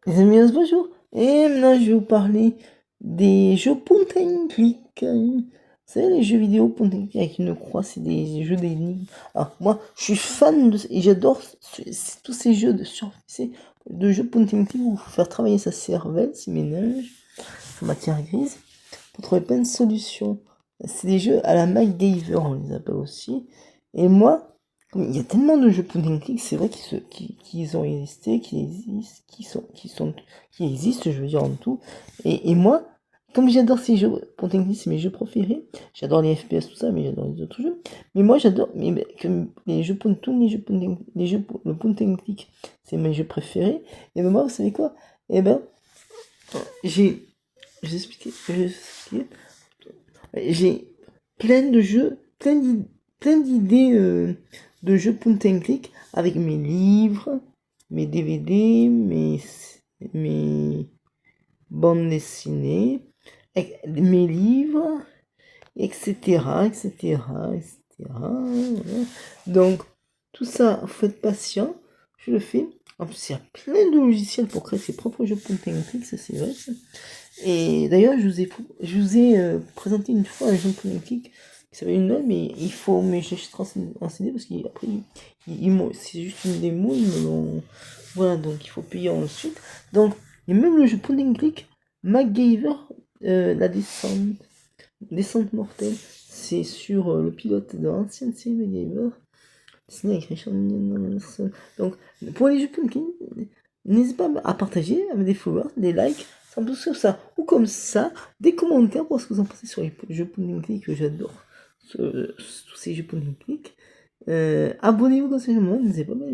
Les amis, bonjour. Et maintenant, je vais vous parler des jeux point and click. Vous savez, les jeux vidéo point and click avec une croix, c'est des jeux d'énigmes. Alors, moi, je suis fan et j'adore tous ces jeux de surface, de jeux point and click où il faut faire travailler sa cervelle, ses méninges, sa matière grise, pour trouver plein de solutions. C'est des jeux à la MacGyver, on les appelle aussi. Et moi, il y a tellement de jeux point and click, c'est vrai qu'ils ont existé, qui existent, je veux dire en tout. Et moi, comme j'adore ces jeux point and click, c'est mes jeux préférés. J'adore les FPS, tout ça, mais j'adore les autres jeux. Mais moi, j'adore, comme les jeux tous les jeux le point and click, c'est mes jeux préférés. Et ben moi, vous savez quoi? Et ben, j'ai, je vais expliquer. J'ai plein de jeux, plein d'idées de jeux point and click avec mes livres, mes DVD, mes bandes dessinées, mes livres, etc., etc., etc. Donc, tout ça, faut être patient, je le fais. En plus, il y a plein de logiciels pour créer ses propres jeux point and click, ça c'est vrai. Ça. Et d'ailleurs, je vous ai présenté une fois un jeu point and click qui s'appelle une note, mais il faut, mais j'ai renseigné parce qu'après, c'est juste une démo, ils me l'ont, voilà, donc il faut payer ensuite. Donc, il y a même le jeu point and click, MacGyver, la descente mortelle, c'est sur le pilote de l'ancienne série MacGyver, dessiné avec Richard Anderson. Donc, pour les jeux point and click, n'hésitez pas à partager avec des followers, des likes, ça me pousse sur ça. Ou comme ça, des commentaires pour ce que vous en pensez sur les jeux point and click que j'adore. Tous ces jeux point and click. Abonnez-vous comme ça, n'hésitez pas à me